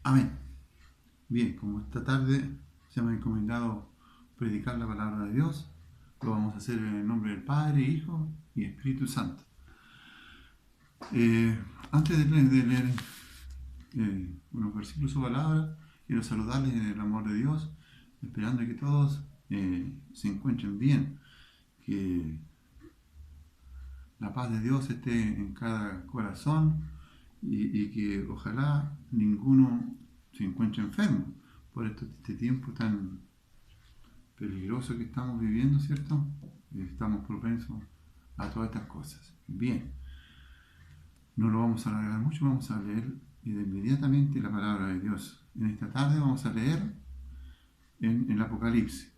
Amén. Bien, como esta tarde se me ha encomendado predicar la palabra de Dios, lo vamos a hacer en el nombre del Padre, Hijo y Espíritu Santo. Antes de leer unos versículos de su palabra, quiero saludarles en el amor de Dios, esperando que todos se encuentren bien, que la paz de Dios esté en cada corazón y que ojalá ninguno se encuentre enfermo por este tiempo tan peligroso que estamos viviendo, ¿cierto? Estamos propensos a todas estas cosas. Bien, no lo vamos a alargar mucho, vamos a leer inmediatamente la palabra de Dios. En esta tarde vamos a leer en el Apocalipsis.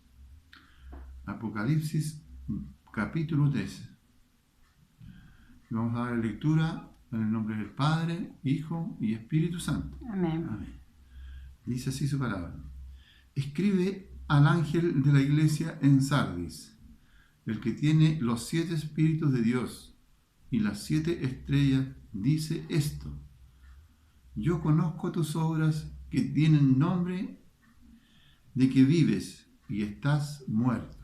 Apocalipsis capítulo 13. Y vamos a dar lectura en el nombre del Padre, Hijo y Espíritu Santo. Amén. Amén. Dice así su palabra. Escribe al ángel de la iglesia en Sardis, el que tiene los 7 espíritus de Dios y las 7 estrellas, dice esto: yo conozco tus obras, que tienen nombre de que vives y estás muerto.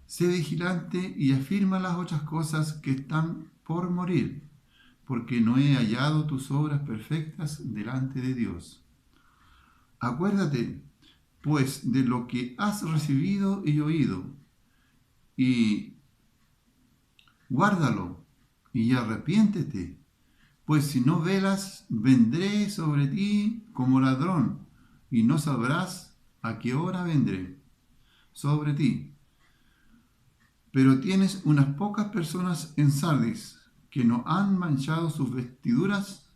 Sé vigilante y afirma las otras cosas que están por morir, porque no he hallado tus obras perfectas delante de Dios. Acuérdate, pues, de lo que has recibido y oído, y guárdalo, y arrepiéntete, pues si no velas, vendré sobre ti como ladrón, y no sabrás a qué hora vendré sobre ti. Pero tienes unas pocas personas en Sardis que no han manchado sus vestiduras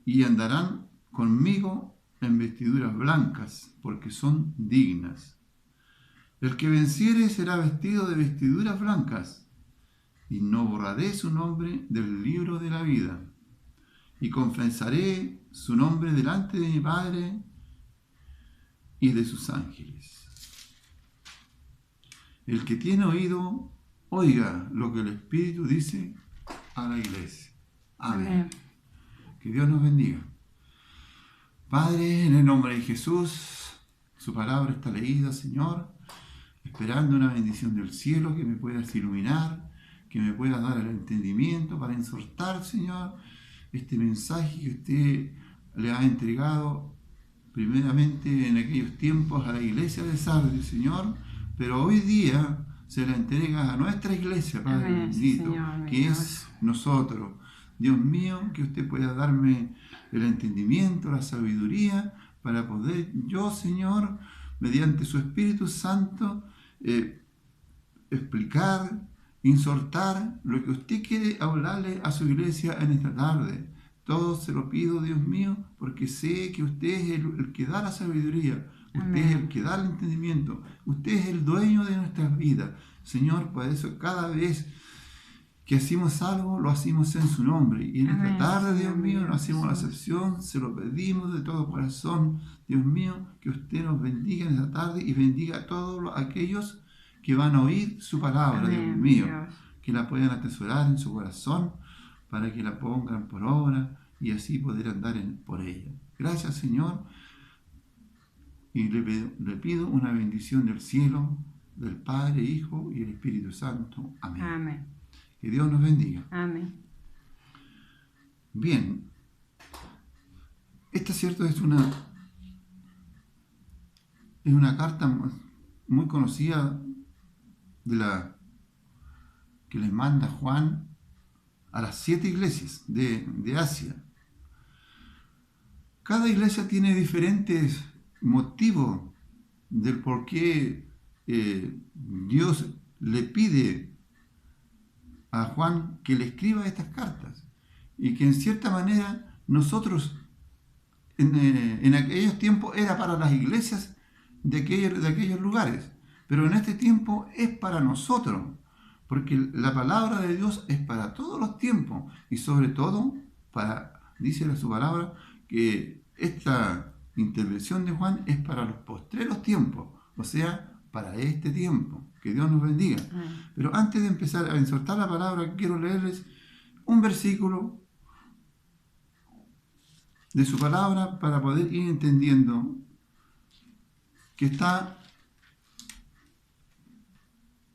y andarán conmigo en vestiduras blancas, porque son dignas. El que venciere será vestido de vestiduras blancas, y no borraré su nombre del libro de la vida, y confesaré su nombre delante de mi Padre y de sus ángeles. El que tiene oído, oiga lo que el Espíritu dice a la iglesia. Amén. Amén. Que Dios nos bendiga. Padre, en el nombre de Jesús, su palabra está leída, Señor, esperando una bendición del cielo, que me puedas iluminar, que me puedas dar el entendimiento para exhortar, Señor, este mensaje que usted le ha entregado primeramente en aquellos tiempos a la iglesia de Sardis, Señor, pero hoy día se la entrega a nuestra iglesia, Padre Amén, bendito, Señor, que es nosotros. Dios mío, que usted pueda darme el entendimiento, la sabiduría, para poder yo, Señor, mediante su Espíritu Santo, explicar, insertar lo que usted quiere hablarle a su iglesia en esta tarde. Todo se lo pido, Dios mío, porque sé que usted es el que da la sabiduría, usted Amén. es el que da el entendimiento, usted es el dueño de nuestras vidas. Señor, por eso cada vez que hacemos algo, lo hacemos en su nombre. Y en esta tarde, Dios mío, no hacemos la excepción, se lo pedimos de todo corazón. Dios mío, que usted nos bendiga en esta tarde y bendiga a todos aquellos que van a oír su palabra, Amén, Dios mío, Dios. que la puedan atesorar en su corazón para que la pongan por obra y así poder andar por ella. Gracias, Señor, y le pido una bendición del cielo, del Padre, Hijo y el Espíritu Santo. Amén. Amén. Que Dios nos bendiga. Amén. Bien, esta, cierto, es una carta muy conocida que les manda Juan a las 7 iglesias de Asia. Cada iglesia tiene diferentes motivos del por qué Dios le pide a Juan que le escriba estas cartas, y que en cierta manera nosotros en aquellos tiempos era para las iglesias de aquellos lugares, pero en este tiempo es para nosotros, porque la palabra de Dios es para todos los tiempos, y sobre todo dice su palabra que esta intervención de Juan es para los postreros tiempos, o sea, para este tiempo. Que Dios nos bendiga. Pero antes de empezar a insertar la palabra, quiero leerles un versículo de su palabra para poder ir entendiendo que está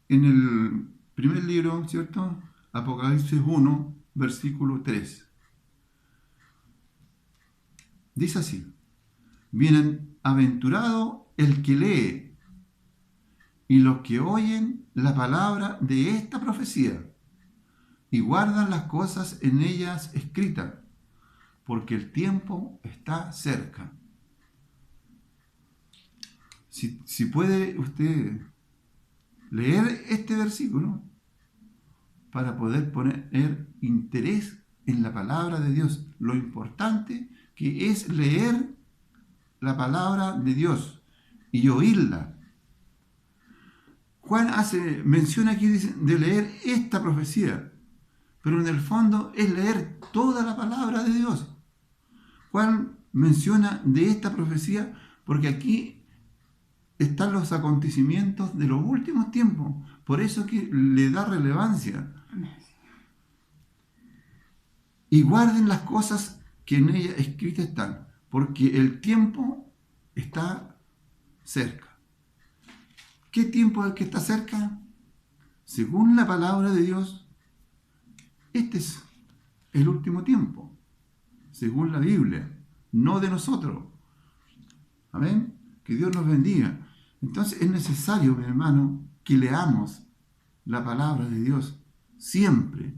en el primer libro, ¿cierto? Apocalipsis 1, versículo 3. Dice así: bienaventurado el que lee y los que oyen la palabra de esta profecía y guardan las cosas en ellas escritas, porque el tiempo está cerca. Si puede usted leer este versículo para poder poner interés en la palabra de Dios, lo importante que es leer la palabra de Dios y oírla. Juan menciona aquí de leer esta profecía, pero en el fondo es leer toda la palabra de Dios. Juan menciona de esta profecía porque aquí están los acontecimientos de los últimos tiempos, por eso que le da relevancia. Y guarden las cosas que en ella escritas están, porque el tiempo está cerca. ¿Qué tiempo es el que está cerca? Según la palabra de Dios, este es el último tiempo, según la Biblia, no de nosotros. Amén. Que Dios nos bendiga. Entonces es necesario, mi hermano, que leamos la palabra de Dios siempre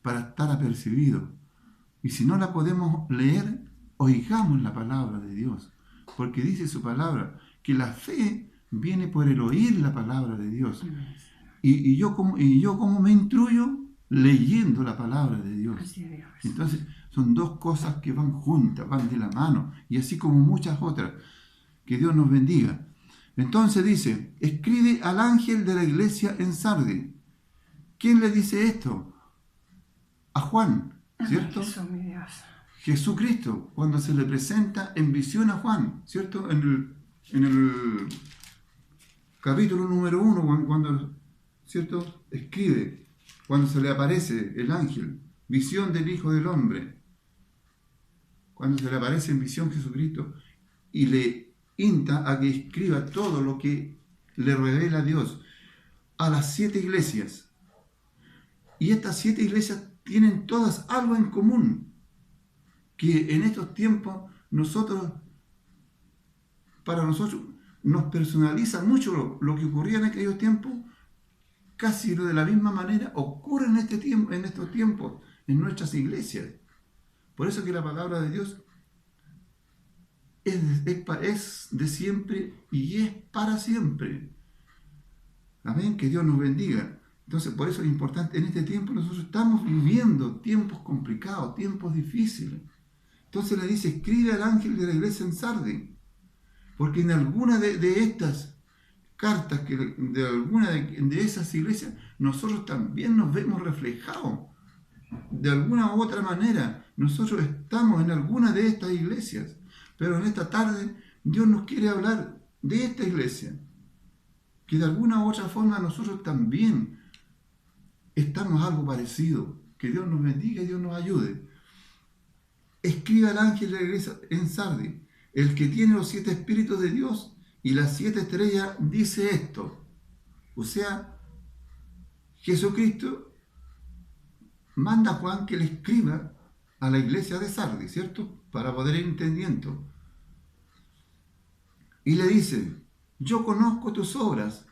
para estar apercibidos. Y si no la podemos leer, oigamos la palabra de Dios. Porque dice su palabra que la fe viene por el oír la palabra de Dios. Y yo como me instruyo leyendo la palabra de Dios. Entonces son dos cosas que van juntas, van de la mano. Y así como muchas otras. Que Dios nos bendiga. Entonces dice: escribe al ángel de la iglesia en Sardes. ¿Quién le dice esto? A Juan, ¿cierto? Jesús, mi Dios. Jesucristo, cuando se le presenta en visión a Juan, ¿cierto? En el capítulo número 1, cuando, ¿cierto? Escribe, cuando se le aparece el ángel, visión del Hijo del Hombre, cuando se le aparece en visión Jesucristo y le insta a que escriba todo lo que le revela Dios a las 7 iglesias. Y estas 7 iglesias tienen todas algo en común, que en estos tiempos para nosotros nos personaliza mucho lo que ocurría en aquellos tiempos, casi de la misma manera ocurre en estos tiempos en nuestras iglesias. Por eso que la palabra de Dios es de siempre y es para siempre. Amén, que Dios nos bendiga. Entonces, por eso es importante, en este tiempo nosotros estamos viviendo tiempos complicados, tiempos difíciles. Entonces le dice: escribe al ángel de la iglesia en Sardes, porque en alguna de estas cartas, de alguna de esas iglesias, nosotros también nos vemos reflejados. De alguna u otra manera, nosotros estamos en alguna de estas iglesias. Pero en esta tarde Dios nos quiere hablar de esta iglesia, que de alguna u otra forma nosotros también estamos algo parecido. Que Dios nos bendiga y Dios nos ayude. Escribe al ángel de la iglesia en Sardes, el que tiene los 7 espíritus de Dios y las 7 estrellas, dice esto. O sea, Jesucristo manda a Juan que le escriba a la iglesia de Sardes, ¿cierto? Para poder ir entendiendo. Y le dice: yo conozco tus obras,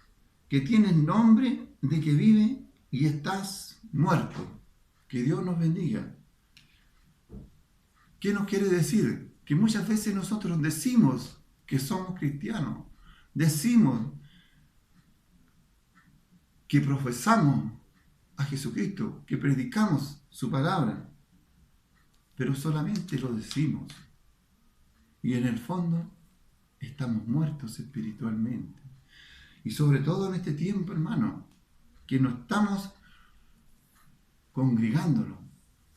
que tienes nombre de que vive y estás muerto. Que Dios nos bendiga. ¿Qué nos quiere decir? Que muchas veces nosotros decimos que somos cristianos, decimos que profesamos a Jesucristo, que predicamos su palabra, pero solamente lo decimos. Y en el fondo estamos muertos espiritualmente. Y sobre todo en este tiempo, hermano, que no estamos congregándolo,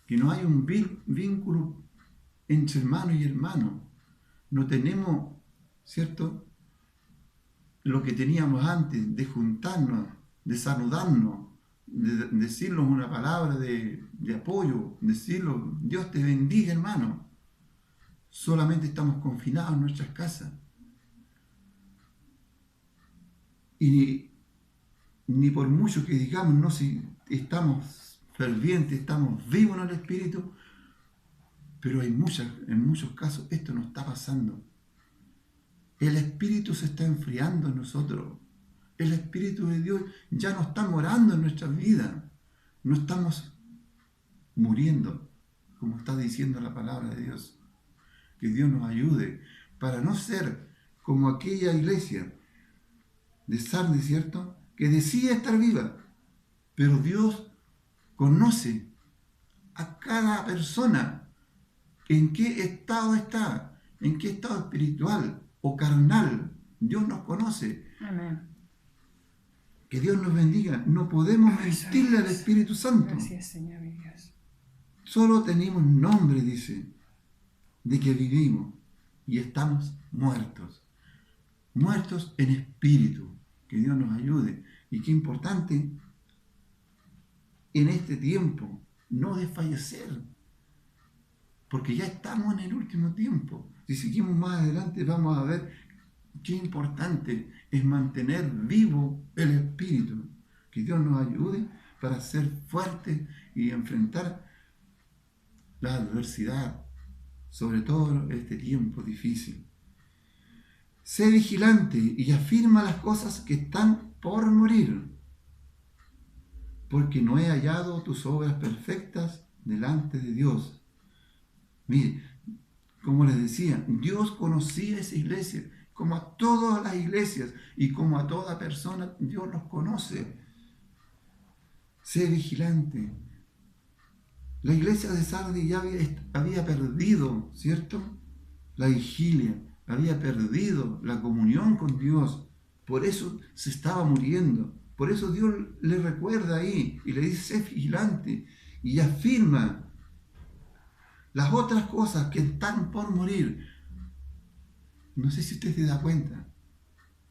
que no hay un vínculo entre hermano y hermano. No tenemos, ¿cierto?, lo que teníamos antes, de juntarnos, de saludarnos, de decirnos una palabra de apoyo, decirlo: Dios te bendiga, hermano. solamente estamos confinados en nuestras casas. Y ni por mucho que digamos, no, si estamos fervientes, estamos vivos en el Espíritu, pero en muchos casos esto no está pasando. El Espíritu se está enfriando en nosotros. El Espíritu de Dios ya no está morando en nuestras vidas. No estamos muriendo, como está diciendo la palabra de Dios. Que Dios nos ayude para no ser como aquella iglesia de Sardis, ¿cierto?, que decía estar viva, pero Dios conoce a cada persona en qué estado está, en qué estado espiritual o carnal. Dios nos conoce. Amén. Que Dios nos bendiga. No podemos mentirle al Espíritu Santo. Gracias, Señor, mi Dios. Solo tenemos nombre, dice, de que vivimos y estamos muertos. Muertos en espíritu. Que Dios nos ayude. Y qué importante en este tiempo no desfallecer. Porque ya estamos en el último tiempo. Si seguimos más adelante vamos a ver qué importante es mantener vivo el espíritu. Que Dios nos ayude para ser fuertes y enfrentar la adversidad, sobre todo este tiempo difícil. Sé vigilante y afirma las cosas que están por morir, porque no he hallado tus obras perfectas delante de Dios. Mire, como les decía, Dios conocía esa iglesia, como a todas las iglesias y como a toda persona, Dios los conoce. Sé vigilante. La iglesia de Sardis ya había perdido, ¿cierto?, la vigilia, había perdido la comunión con Dios. Por eso se estaba muriendo. Por eso Dios le recuerda ahí y le dice, sé vigilante, y afirma las otras cosas que están por morir. No sé si usted se da cuenta.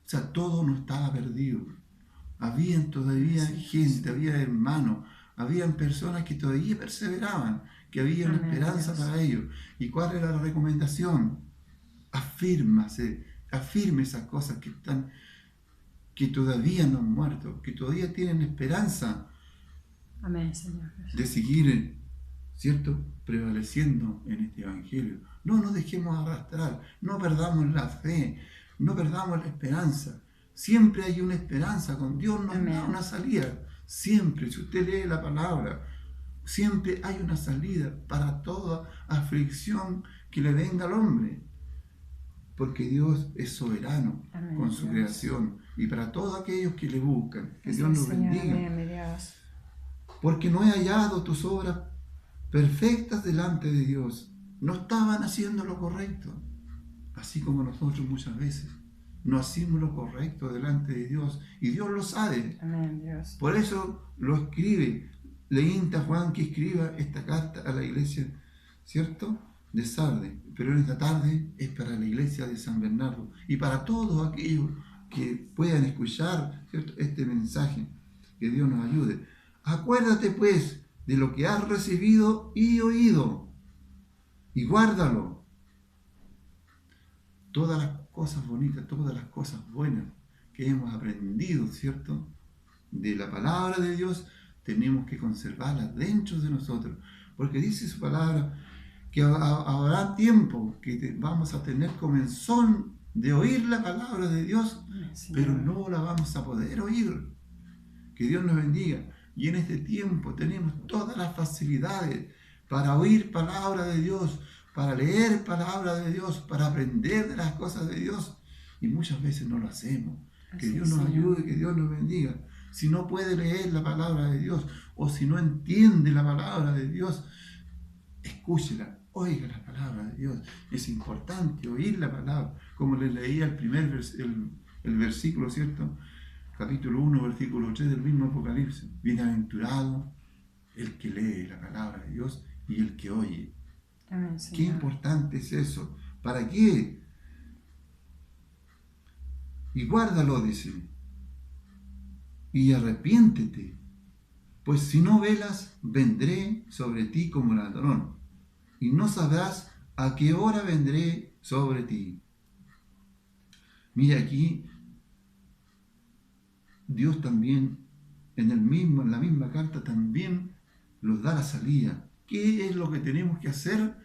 O sea, todo no estaba perdido. Habían todavía gente, había hermanos, habían personas que todavía perseveraban, que había una esperanza para ellos. ¿Y cuál era la recomendación? Afirme esas cosas que todavía no han muerto, que todavía tienen esperanza. Amén, Señor. De seguir, ¿cierto?, prevaleciendo en este evangelio. No nos dejemos arrastrar, no perdamos la fe, no perdamos la esperanza. Siempre hay una esperanza, con Dios nos da una salida. Siempre, si usted lee la palabra, siempre hay una salida para toda aflicción que le venga al hombre. Porque Dios es soberano. Amén, con su creación. Y para todos aquellos que le buscan, que Dios nos bendiga. Amén, porque no he hallado tus obras perfectas delante de Dios. No estaban haciendo lo correcto. Así como nosotros muchas veces no hacemos lo correcto delante de Dios. Y Dios lo sabe. Amén, Dios. Por eso lo escribe. Le insta a Juan que escriba esta carta a la iglesia, ¿cierto?, de Sardis. Pero en esta tarde es para la iglesia de San Bernardo. Y para todos aquellos que puedan escuchar, ¿cierto?, este mensaje. Que Dios nos ayude. Acuérdate pues de lo que has recibido y oído, y guárdalo. Todas las cosas bonitas, todas las cosas buenas que hemos aprendido, ¿cierto?, de la palabra de Dios, tenemos que conservarlas dentro de nosotros, porque dice su palabra que habrá tiempo que vamos a tener comezón de oír la palabra de Dios, pero no la vamos a poder oír. Que Dios nos bendiga. Y en este tiempo tenemos todas las facilidades para oír palabra de Dios, para leer palabra de Dios, para aprender de las cosas de Dios. Y muchas veces no lo hacemos. Que Dios nos ayude, que Dios nos bendiga. Si no puede leer la palabra de Dios o si no entiende la palabra de Dios, escúchela, oiga la palabra de Dios. Es importante oír la palabra. Como les leía el versículo, ¿cierto?, capítulo 1, versículo 3 del mismo Apocalipsis. Bienaventurado el que lee la palabra de Dios y el que oye. Amén, qué importante es eso. ¿Para qué? Y guárdalo, dice. Y arrepiéntete, pues si no velas, vendré sobre ti como ladrón, y no sabrás ¿a qué hora vendré sobre ti? Mira aquí, Dios también, en la misma carta también nos da la salida. ¿Qué es lo que tenemos que hacer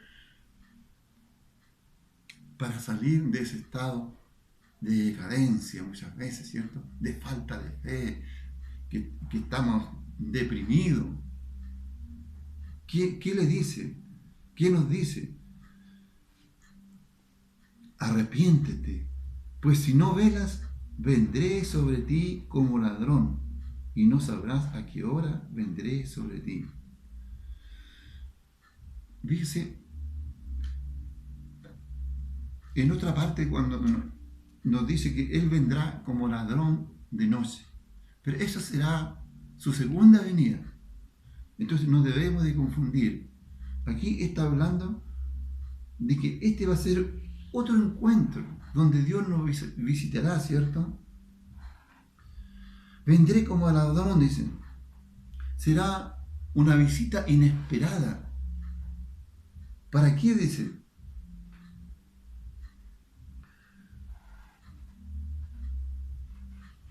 para salir de ese estado de decadencia muchas veces, ¿cierto? De falta de fe, que estamos deprimidos. ¿Qué le dice? ¿Qué nos dice? Arrepiéntete, pues si no velas, vendré sobre ti como ladrón, y no sabrás a qué hora vendré sobre ti. Fíjese, en otra parte cuando nos dice que Él vendrá como ladrón de noche, pero esa será su segunda venida. Entonces no debemos de confundir. Aquí está hablando de que este va a ser otro encuentro donde Dios nos visitará, ¿cierto? Vendré como ladrón, dicen. Será una visita inesperada. ¿Para qué, dice?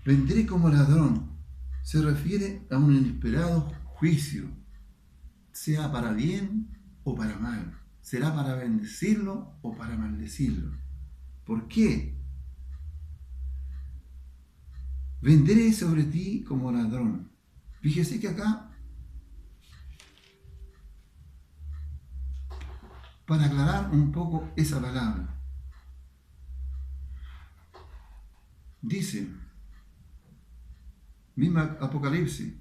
Vendré como ladrón. Se refiere a un inesperado juicio, sea para bien o para mal. Será para bendecirlo o para maldecirlo. ¿Por qué? Vendré sobre ti como ladrón. Fíjese que acá, para aclarar un poco esa palabra, dice, misma Apocalipsis,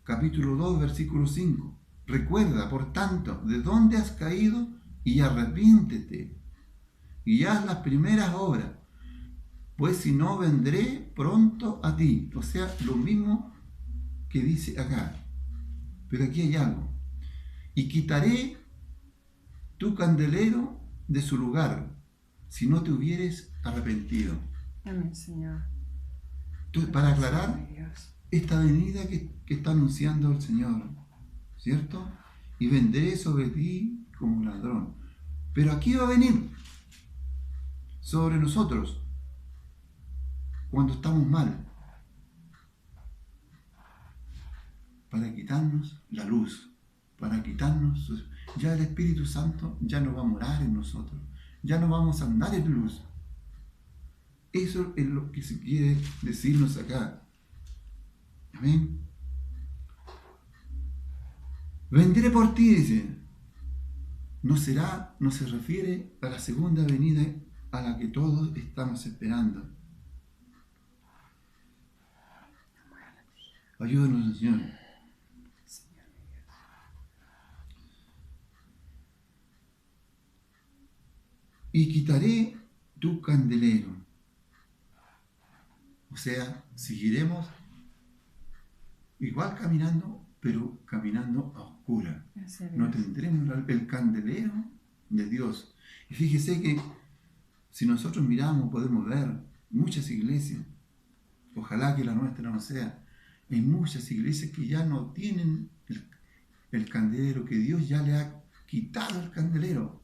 capítulo 2, versículo 5. Recuerda, por tanto, de dónde has caído y arrepiéntete y haz las primeras obras, pues si no vendré pronto a ti. O sea, lo mismo que dice acá. Pero aquí hay algo. Y quitaré tu candelero de su lugar, si no te hubieres arrepentido. Amén, Señor. Entonces, para aclarar Dios. esta venida que está anunciando el Señor, ¿cierto? Y vendré sobre ti como ladrón. Pero aquí va a venir sobre nosotros cuando estamos mal, para quitarnos la luz, para quitarnos, ya el Espíritu Santo ya no va a morar en nosotros, ya no vamos a andar en luz. Eso es lo que se quiere decirnos acá. Amén. Vendré por ti, dice. No se refiere a la segunda venida a la que todos estamos esperando. Ayúdanos, Señor. Y quitaré tu candelero. O sea, seguiremos igual caminando, pero caminando a oscuras. No tendremos el candelero de Dios. Y fíjese que si nosotros miramos, podemos ver muchas iglesias, ojalá que la nuestra no sea, hay muchas iglesias que ya no tienen el candelero, que Dios ya le ha quitado el candelero,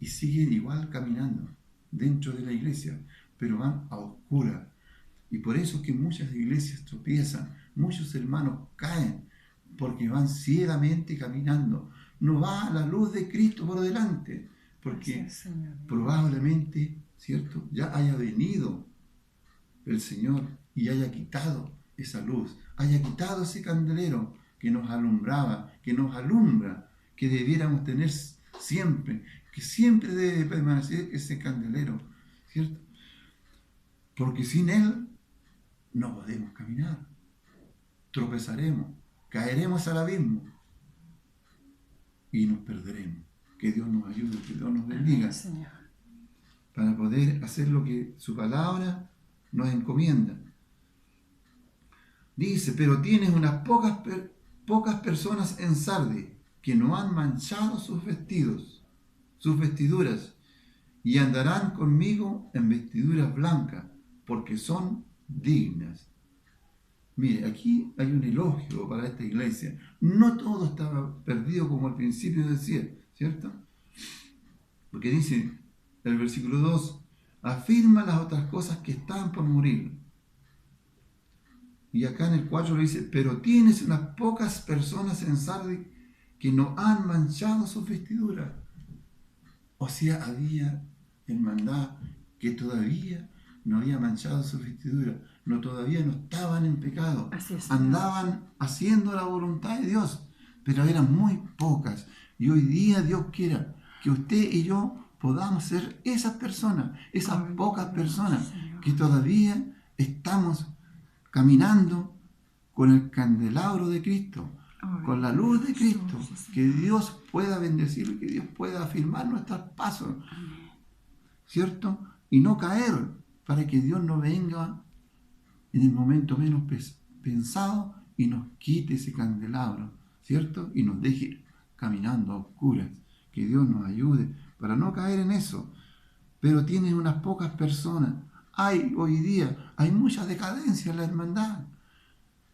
y siguen igual caminando dentro de la iglesia, pero van a oscuras. Y por eso es que muchas iglesias tropiezan, muchos hermanos caen, porque van ciegamente caminando. No va la luz de Cristo por delante, porque probablemente, ¿cierto?, ya haya venido el Señor y haya quitado esa luz, haya quitado ese candelero que nos alumbraba, que nos alumbra, que debiéramos tener siempre, que siempre debe permanecer ese candelero, ¿cierto? Porque sin Él no podemos caminar, tropezaremos, caeremos al abismo y nos perderemos. Que Dios nos ayude, que Dios nos bendiga para poder hacer lo que su palabra nos encomienda. Dice, pero tienes unas pocas personas en Sardes que no han manchado sus vestiduras, y andarán conmigo en vestiduras blancas, porque son dignas. Mire, aquí hay un elogio para esta iglesia. No todo estaba perdido como al principio decía, ¿cierto? Porque dice el versículo 2, afirma las otras cosas que están por morir. Y acá en el 4 le dice, pero tienes unas pocas personas en Sardis que no han manchado sus vestiduras. O sea, había hermandad que todavía no había manchado sus vestiduras, todavía no estaban en pecado, Así es, andaban haciendo la voluntad de Dios, pero eran muy pocas. Y hoy día Dios quiera que usted y yo podamos ser esas personas, esas pocas personas que todavía estamos caminando con el candelabro de Cristo, con la luz de Cristo, que Dios pueda bendecir, que Dios pueda afirmar nuestros pasos, ¿cierto? Y no caer, para que Dios no venga en el momento menos pensado y nos quite ese candelabro, ¿cierto? Y nos deje caminando a oscuras. Que Dios nos ayude para no caer en eso. Pero tienen unas pocas personas. Hoy día hay mucha decadencia en la hermandad,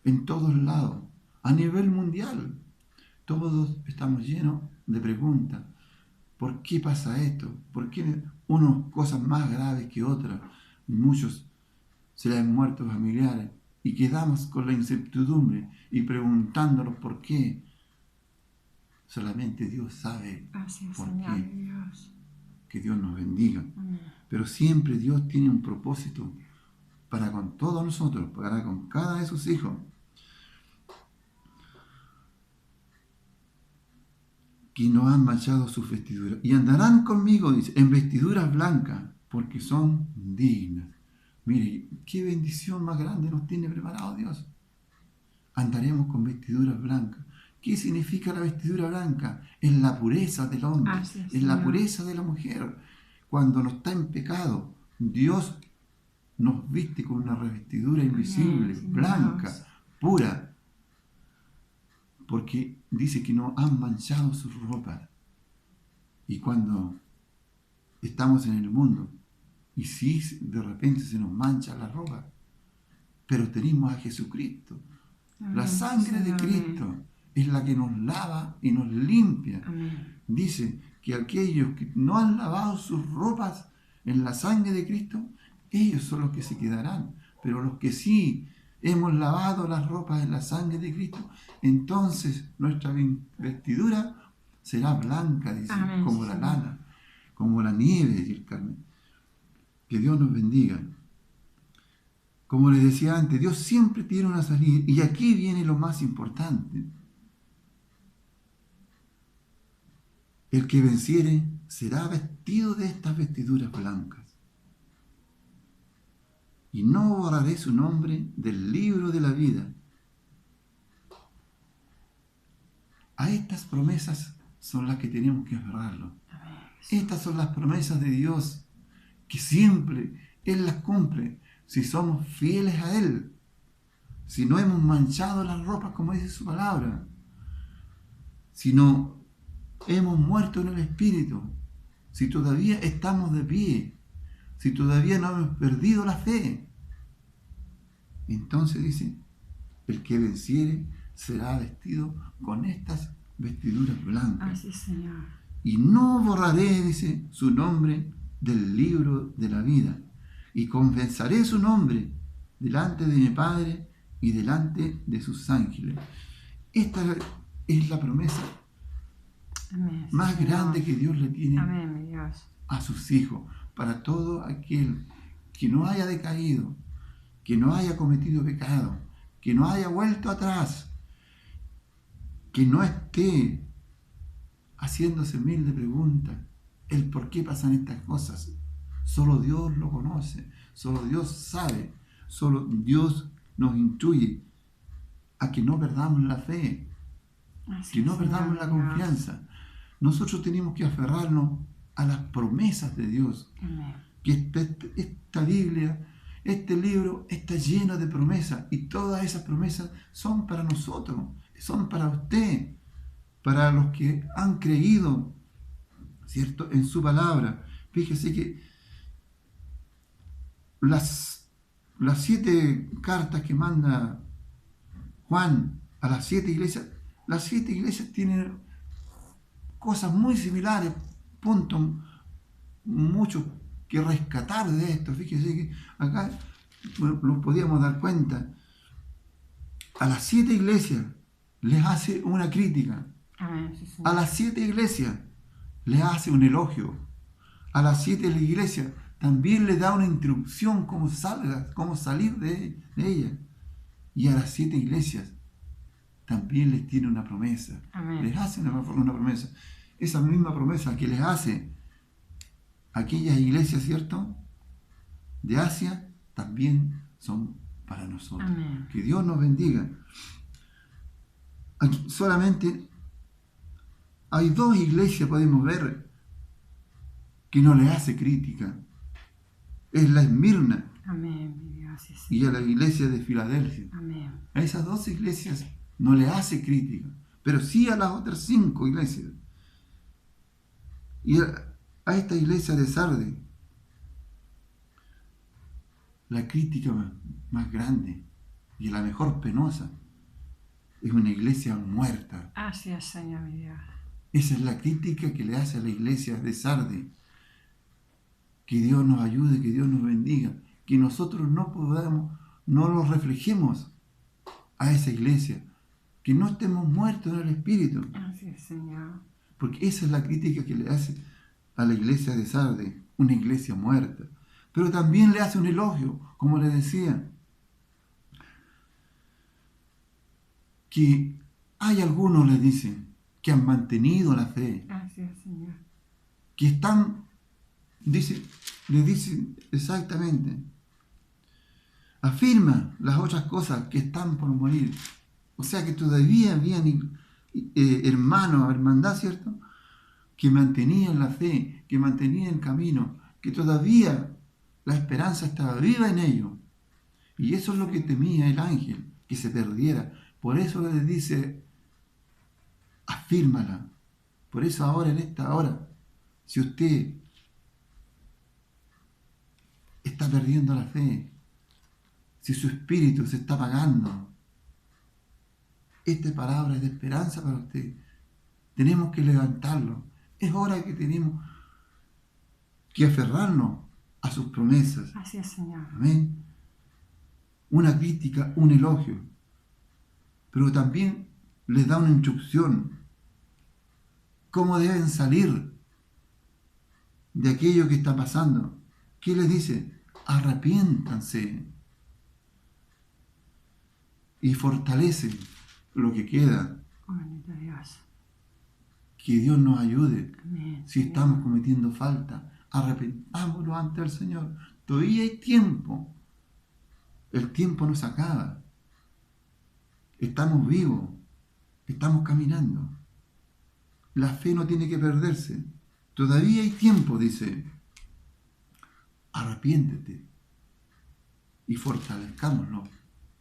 en todos lados, a nivel mundial. Todos estamos llenos de preguntas. ¿Por qué pasa esto? ¿Por qué unas cosas más graves que otras? Muchos se les han muerto familiares y quedamos con la incertidumbre y preguntándonos por qué. Solamente Dios sabe por qué. Dios. Que Dios nos bendiga. Amén. Pero siempre Dios tiene un propósito para con todos nosotros, para con cada de sus hijos. Que no han manchado sus vestiduras. Y andarán conmigo, dice, en vestiduras blancas, porque son dignas. Mire, qué bendición más grande nos tiene preparado Dios. Andaremos con vestiduras blancas. ¿Qué significa la vestidura blanca? Es la pureza del hombre, es la pureza de la mujer. Cuando no está en pecado, Dios nos viste con una revestidura invisible, blanca, pura. Porque dice que no han manchado sus ropas. Y cuando estamos en el mundo, y si de repente se nos mancha la ropa, pero tenemos a Jesucristo. Amén. La sangre de Cristo es la que nos lava y nos limpia. Amén. Dice que aquellos que no han lavado sus ropas en la sangre de Cristo, ellos son los que se quedarán. Pero los que sí hemos lavado las ropas en la sangre de Cristo, entonces nuestra vestidura será blanca, dice, amén, como la lana, como la nieve, dice el Carmen. Que Dios nos bendiga. Como les decía antes, Dios siempre tiene una salida. Y aquí viene lo más importante. El que venciere será vestido de estas vestiduras blancas. Y no borraré su nombre del libro de la vida. A estas promesas son las que tenemos que aferrarlo. Estas son las promesas de Dios, que siempre Él las cumple si somos fieles a Él, si no hemos manchado las ropas como dice su palabra, si no hemos muerto en el Espíritu, si todavía estamos de pie, si todavía no hemos perdido la fe. Entonces dice, el que venciere será vestido con estas vestiduras blancas. Así, Señor. Y no borraré, dice, su nombre del libro de la vida, y confesaré su nombre delante de mi Padre y delante de sus ángeles. Esta es la promesa, amén, más Señor, grande que Dios le tiene, amén, mi Dios, a sus hijos, para todo aquel que no haya decaído, que no haya cometido pecado, que no haya vuelto atrás, que no esté haciéndose mil de preguntas, el por qué pasan estas cosas. Solo Dios lo conoce, solo Dios sabe, solo Dios nos instruye a que no perdamos la fe, que no perdamos la confianza. Nosotros tenemos que aferrarnos a las promesas de Dios. Amén. Que esta Biblia, este libro está lleno de promesas, y todas esas promesas son para nosotros, son para usted, para los que han creído, ¿cierto?, en su palabra. Fíjese que las 7 cartas que manda Juan a las 7 iglesias tienen cosas muy similares, puntos mucho que rescatar de esto. Fíjese que acá nos podíamos dar cuenta. A las 7 iglesias les hace una crítica. Amén, sí, Señor. A las 7 iglesias les hace un elogio. A las 7 iglesias también les da una instrucción cómo salir de ellas. Y a las 7 iglesias también les tiene una promesa. Amén. Les hace una promesa. Esa misma promesa que les hace aquellas iglesias, ¿cierto?, de Asia, también son para nosotros. Amén. Que Dios nos bendiga. Aquí solamente hay 2 iglesias, podemos ver, que no le hace crítica. Es la Esmirna Amén, mi Dios, sí, y Señor. a la iglesia de Filadelfia. Amén. A esas 2 iglesias no le hace crítica, pero sí a las otras 5 iglesias. Y a esta iglesia de Sardes, la crítica más grande y la mejor penosa es una iglesia muerta. Así es, Señor, mi Dios. Esa es la crítica que le hace a la iglesia de Sardes. Que Dios nos ayude, que Dios nos bendiga, que nosotros no lo reflejemos a esa iglesia, que no estemos muertos en el espíritu, Así es, Señor. porque esa es la crítica que le hace a la iglesia de Sardes, una iglesia muerta. Pero también le hace un elogio, como le decía, que hay algunos, le dicen, que han mantenido la fe, Así es, Señor. que están, le dicen exactamente, afirma las otras cosas que están por morir. O sea que todavía habían hermanos, hermandad, ¿cierto?, que mantenían la fe, que mantenían el camino, que todavía la esperanza estaba viva en ellos. Y eso es lo que temía el ángel, que se perdiera. Por eso le dice, afírmala. Por eso ahora, en esta hora, si usted está perdiendo la fe, si su espíritu se está apagando, esta palabra es de esperanza para usted. Tenemos que levantarlo. Es hora que tenemos que aferrarnos a sus promesas. Así es, Señor. Amén. Una crítica, un elogio, pero también les da una instrucción. ¿Cómo deben salir de aquello que está pasando? ¿Qué les dice? Arrepiéntanse y fortalecen lo que queda. Bendito Dios. Que Dios nos ayude. Amén. Si Señor. estamos cometiendo falta, arrepentámonos ante el Señor. Todavía hay tiempo. El tiempo no se acaba. Estamos vivos. Estamos caminando. La fe no tiene que perderse. Todavía hay tiempo, dice. Arrepiéntete y fortalezcámonos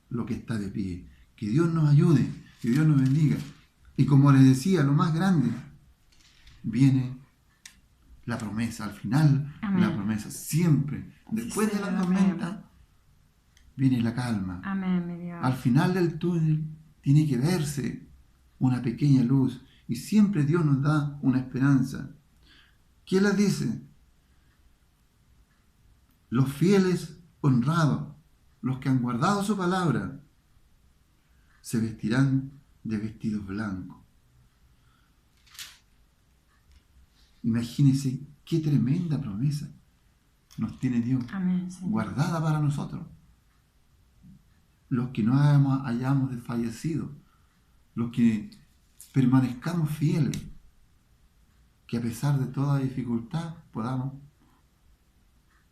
lo que está de pie. Que Dios nos ayude, que Dios nos bendiga. Y como les decía, lo más grande, viene la promesa. Al final, Amén. la promesa. Siempre, después de la Señor, tormenta, viene la calma. Amén, mi Dios. Al final del túnel tiene que verse una pequeña luz. Y siempre Dios nos da una esperanza. ¿Qué les dice? Los fieles honrados, los que han guardado su palabra, se vestirán de vestidos blancos. Imagínense qué tremenda promesa nos tiene Dios, Amén, Señor. guardada para nosotros. Los que no hayamos desfallecido, los que permanezcamos fieles, que a pesar de toda dificultad podamos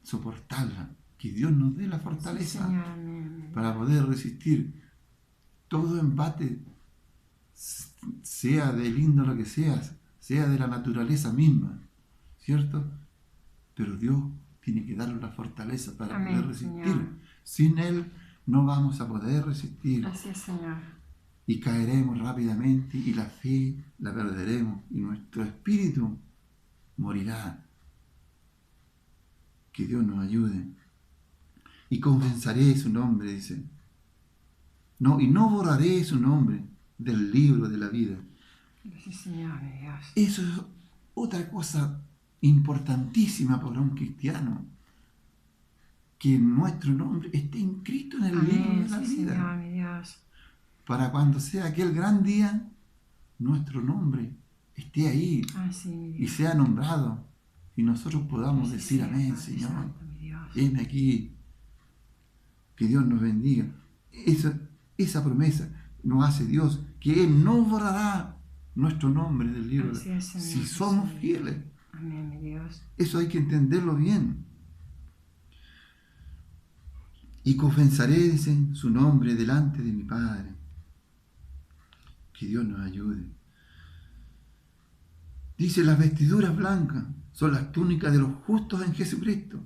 soportarla, que Dios nos dé la fortaleza Señor, amén. para poder resistir todo embate, sea del índole que sea de la naturaleza misma, ¿cierto? Pero Dios tiene que darnos la fortaleza para Amén, poder resistir. Señor. Sin Él no vamos a poder resistir Así es, Señor. y caeremos rápidamente y la fe la perderemos y nuestro espíritu morirá. Que Dios nos ayude. Y confesaré su nombre, dice. No, y no borraré su nombre del libro de la vida. Sí, Señor, mi Dios. Eso es otra cosa importantísima para un cristiano, que nuestro nombre esté inscrito en el libro Amén, de la sí, vida. Señor, mi Dios. Para cuando sea aquel gran día, nuestro nombre esté ahí Así, mi y Dios. sea nombrado. Y nosotros podamos Así decir, sea, amén, Padre Señor. Santo, mi Dios. Heme aquí. Que Dios nos bendiga. Esa promesa nos hace Dios, que Él no borrará nuestro nombre del libro Así es, Señor si Jesús. somos fieles. Amén, mi Dios. Eso hay que entenderlo bien. Y confesaré, dice, su nombre delante de mi Padre. Que Dios nos ayude. Dice, las vestiduras blancas son las túnicas de los justos en Jesucristo.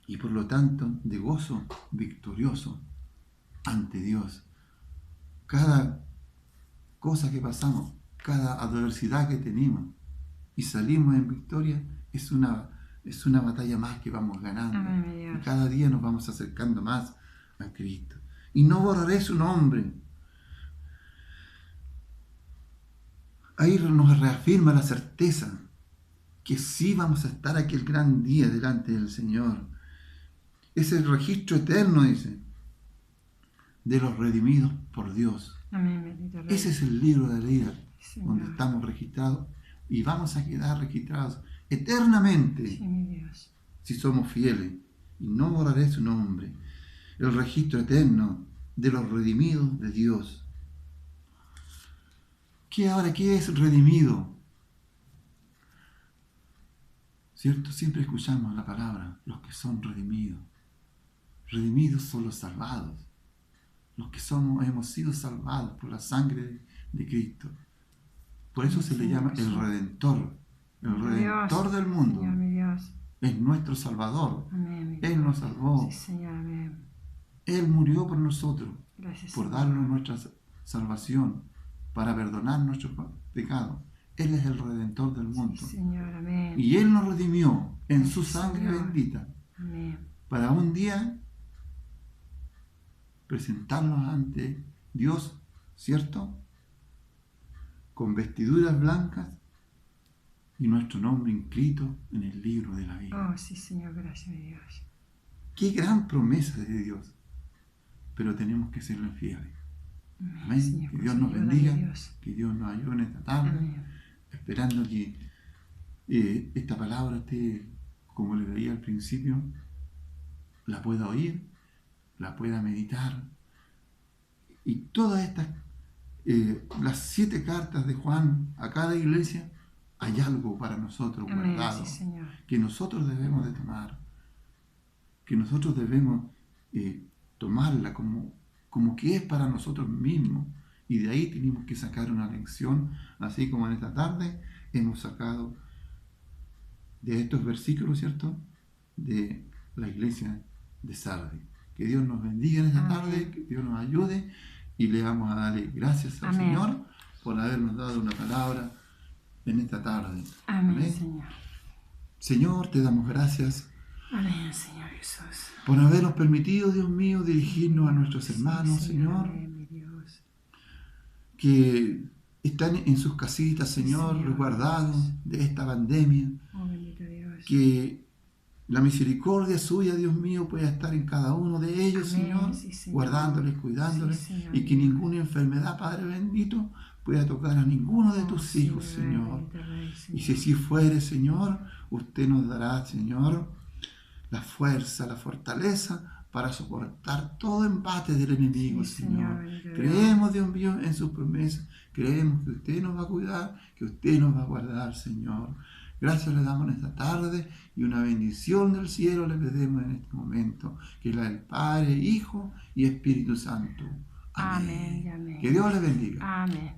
Y por lo tanto, de gozo victorioso ante Dios. Cada cosa que pasamos, cada adversidad que tenemos y salimos en victoria, es una batalla más que vamos ganando. Amén, mi Dios. Y cada día nos vamos acercando más a Cristo. Y no borraré su nombre. Ahí nos reafirma la certeza que sí vamos a estar aquel gran día delante del Señor. Es el registro eterno, dice, de los redimidos por Dios. Amén, bendito Rey. Ese es el libro de la vida, Señor. donde estamos registrados y vamos a quedar registrados eternamente Sí, mi Dios. si somos fieles. Y no borraré su nombre. El registro eterno de los redimidos de Dios. ¿Qué es redimido? ¿Cierto? Siempre escuchamos la palabra, los que son redimidos. Redimidos son los salvados. Los que hemos sido salvados por la sangre de Cristo. Por eso se le llama el Redentor. El Redentor del mundo. Señor, mi Dios. Es nuestro Salvador. Amén, mi Él Dios. nos salvó. Sí, Señor, amén. Él murió por nosotros. Gracias, Por Señor. darnos nuestra salvación. Para perdonar nuestros pecados. Él es el Redentor del mundo. Sí, Señor, amén. Y Él nos redimió en su Gracias, sangre Señor. bendita. Amén. Para un día presentarnos ante Dios, ¿cierto? Con vestiduras blancas y nuestro nombre inscrito en el libro de la vida. Oh, sí, Señor, gracias, mi Dios. Qué gran promesa de Dios. Pero tenemos que serle fieles. Amén. Señor, Que Dios nos ayúdame, bendiga. Dios. Que Dios nos ayude en esta tarde. Amén. Esperando que esta palabra esté, como le veía al principio, la pueda oír, la pueda meditar. Y todas estas, las 7 cartas de Juan a cada iglesia, hay algo para nosotros Amén, guardado, sí, Señor. que nosotros debemos de tomar, que nosotros debemos tomarla como que es para nosotros mismos. Y de ahí tenemos que sacar una lección, así como en esta tarde hemos sacado de estos versículos, ¿cierto?, de la iglesia de Sardis. Que Dios nos bendiga en esta Amén. tarde, que Dios nos ayude y le vamos a darle gracias al Amén. Señor por habernos dado una palabra en esta tarde. Amén, Señor. Señor, te damos gracias Amén, Señor Jesús. por habernos permitido, Dios mío, dirigirnos a nuestros Sí, hermanos, Señor, Amén, mi Dios. que están en sus casitas, Señor, Señor. resguardados de esta pandemia. Oh, bendito Dios. Que la misericordia suya, Dios mío, pueda estar en cada uno de ellos, Amén, Señor, sí, Señor. guardándoles, cuidándoles, Sí, Señor, y que mi Dios. ninguna enfermedad, Padre bendito, pueda tocar a ninguno de tus Oh, hijos, Señor. bendito Rey, Señor. Y si así fuere, Señor, usted nos dará, Señor, la fuerza, la fortaleza para soportar todo embate del enemigo, Sí, Señor. bendito Dios. Creemos, Dios mío, en sus promesas. Creemos que usted nos va a cuidar, que usted nos va a guardar, Señor. Gracias le damos en esta tarde y una bendición del cielo le pedimos en este momento, que es la del Padre, Hijo y Espíritu Santo. Amén. Amén y amén. Que Dios le bendiga. Amén.